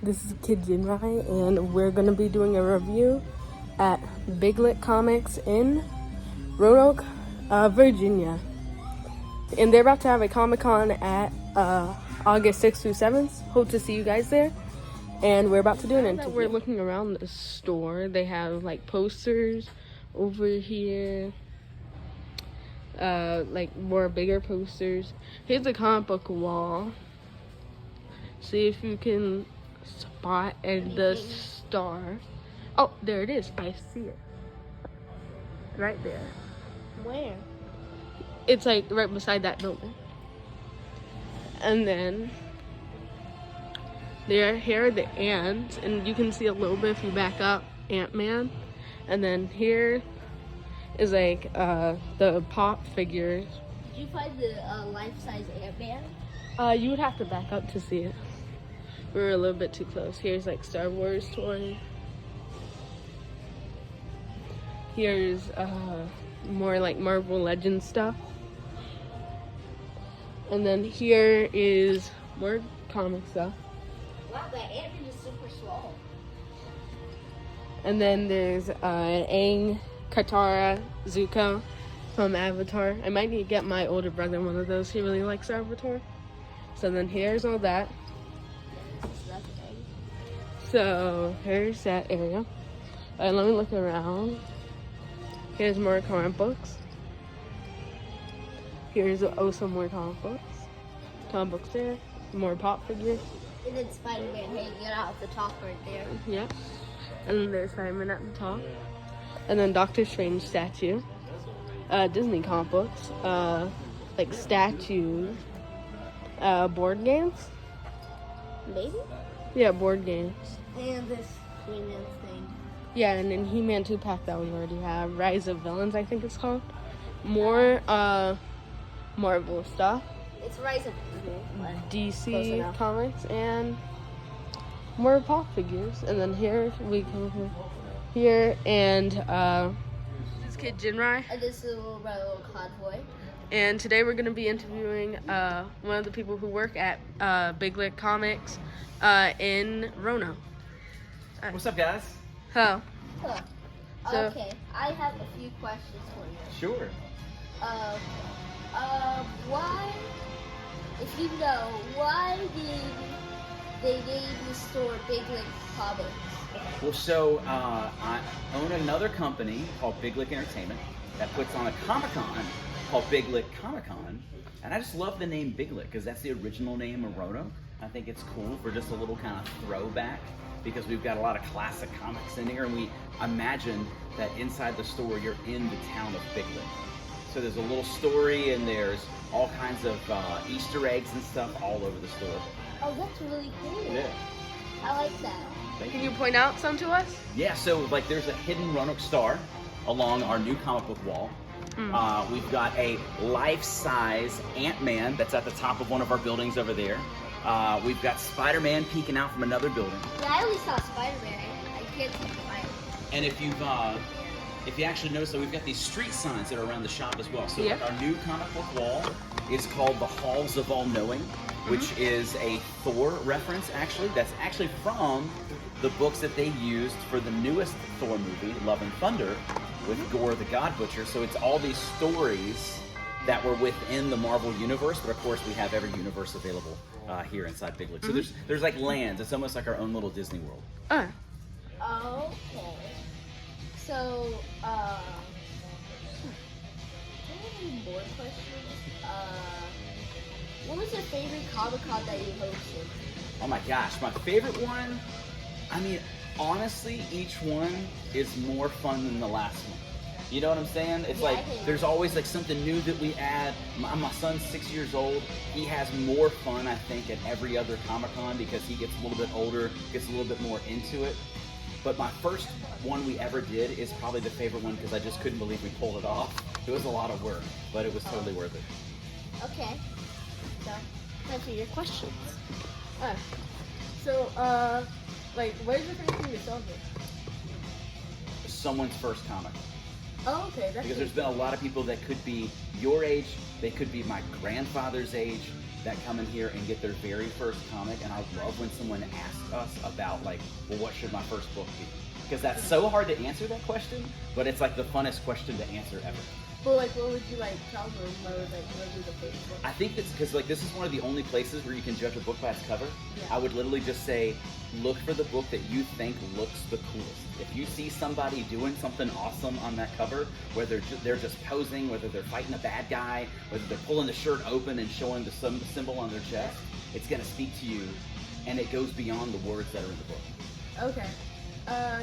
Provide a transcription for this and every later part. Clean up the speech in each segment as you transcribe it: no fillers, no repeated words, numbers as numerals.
This is Kid Jinrai, and we're going to be doing a review at Big Lit Comics in Roanoke, Virginia. And they're about to have a Comic-Con at August 6th through 7th. Hope to see you guys there. And we're about to do an interview. We're looking around the store. They have like posters over here. Like more bigger posters. Here's the comic book wall. See if you can spot the star. Oh, there it is. I see it. Right there. Where? It's like right beside that building. And then here are the ants, and you can see a little bit if you back up Ant-Man. And then here is like the pop figures. Did you find the life-size Ant-Man? You would have to back up to see it. We were a little bit too close. Here's like Star Wars toy. Here's more like Marvel Legends stuff. And then here is more comic stuff. Wow, that Ant-Man is super small. And then there's Aang, Katara, Zuko from Avatar. I might need to get my older brother one of those. He really likes Avatar. So then here's all that. So here's that area. Let me look around. Here's more comic books. Here's some more comic books. Comic books there. More pop figures. And then Spider-Man hanging out at the top right there. Yep. And then there's Spider-Man at the top. And then Doctor Strange statue. Disney comic books. Like statues. Board games. Maybe? Yeah, board games. And this He-Man thing. Yeah, and then He-Man 2-pack that we already have. Rise of Villains, I think it's called. More Marvel stuff. It's Rise of DC comics and more pop figures. And then here we come here and this is Kid Jinrai. And this is my little convoy. And today we're going to be interviewing one of the people who work at Big Lit Comics in Roanoke. What's up, guys? Hello. Huh. So- Okay, I have a few questions for you. Sure. Why, if you know, why did they name the store Big Lit Comics? Well, so I own another company called Big Lick Entertainment that puts on a Comic-Con called Big Lick Comic-Con, and I just love the name Big Lick because that's the original name of Roanoke. I think it's cool for just a little kind of throwback because we've got a lot of classic comics in here, and we imagine that inside the store you're in the town of Big Lick. So there's a little story, and there's all kinds of Easter eggs and stuff all over the store. Oh, that's really cool. Yeah. I like that. Can you point out some to us? Yeah, so like there's a hidden Roanoke star along our new comic book wall. We've got a life-size Ant-Man that's at the top of one of our buildings over there. We've got Spider-Man peeking out from another building. Yeah, I only saw Spider-Man. I can't see Spider-Man. And if you actually notice that we've got these street signs that are around the shop as well. So Yeah. like our new comic book wall is called the Halls of All Knowing, which is a Thor reference actually. That's actually from the books that they used for the newest Thor movie, Love and Thunder, with Gore the God Butcher. So it's all these stories that were within the Marvel universe, but of course we have every universe available here inside Big Lick. So there's like lands. It's almost like our own little Disney World. Oh. Okay. So, do you have any more questions? What was your favorite Comic-Con that you hosted? Oh my gosh, my favorite one, I mean, honestly, each one is more fun than the last one. You know what I'm saying? It's Yeah, I like, think- there's always like something new that we add. My son's 6 years old. He has more fun, I think, at every other Comic-Con because he gets a little bit older, gets a little bit more into it. But my first one we ever did is probably the favorite one because I just couldn't believe we pulled it off. It was a lot of work, but it was totally worth it. Okay. So, answer your questions. Alright. So, like, what is your favorite thing to celebrate? Someone's first comic. Oh, okay. That's Because there's been a lot of people that could be your age, they could be my grandfather's age, that come in here and get their very first comic, and I love when someone asks us about like, well, what should my first book be? Because that's so hard to answer that question, but it's like the funnest question to answer ever. Well, like, what would you like tell them? What would be the first book? I think it's because like this is one of the only places where you can judge a book by its cover. Yeah. I would literally just say, look for the book that you think looks the coolest. If you see somebody doing something awesome on that cover, whether they're just posing, whether they're fighting a bad guy, whether they're pulling the shirt open and showing the symbol on their chest, it's gonna speak to you, and it goes beyond the words that are in the book. Okay.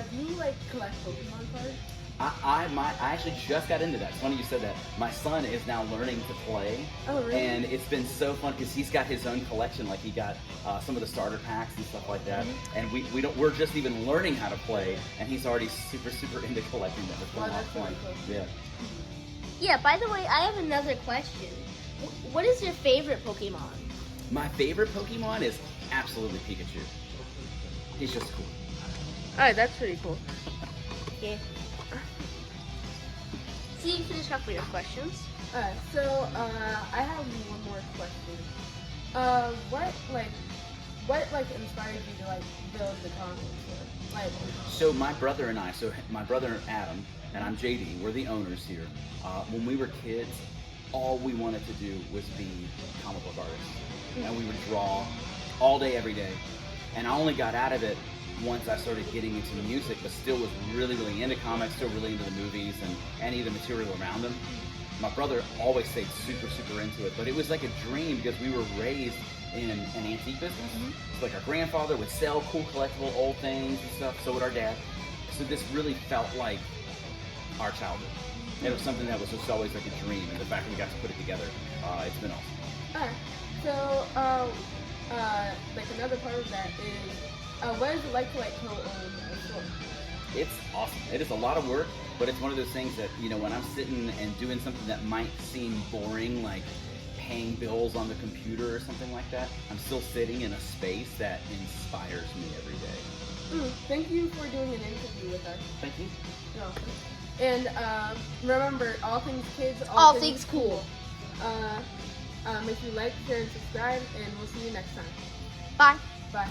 Do you like collect Pokemon cards? I actually just got into that. It's funny you said that. My son is now learning to play. Oh, really? And it's been so fun because he's got his own collection. Like he got some of the starter packs and stuff like that. Mm-hmm. And we're just even learning how to play, and he's already super into collecting them. It's been a lot of that's fun. really cool. Yeah. Yeah, by the way, I have another question. What is your favorite Pokemon? My favorite Pokemon is absolutely Pikachu. He's just cool. Alright, that's pretty cool. Okay. So you can finish up with your questions. Alright, so I have one more question. What inspired you to like build the comics? Like, So my brother and I, my brother Adam and I'm JD, we're the owners here. When we were kids, all we wanted to do was be comic book artists, and we would draw all day, every day. And I only got out of it once I started getting into music, but still was really into comics, still really into the movies and any of the material around them. My brother always stayed super into it, but it was like a dream because we were raised in an antique business. So like our grandfather would sell cool collectible old things and stuff, so would our dad. So this really felt like our childhood. It was something that was just always like a dream, and the fact that we got to put it together, it's been awesome. alright. So like another part of that is what is it like to like co-own a store? It's awesome. It is a lot of work, but it's one of those things that, you know, when I'm sitting and doing something that might seem boring, like paying bills on the computer or something like that, I'm still sitting in a space that inspires me every day. Thank you for doing an interview with us. Thank you. No. And remember, all things kids, All things cool. Make sure you like, share, and subscribe, and we'll see you next time. Bye. Bye.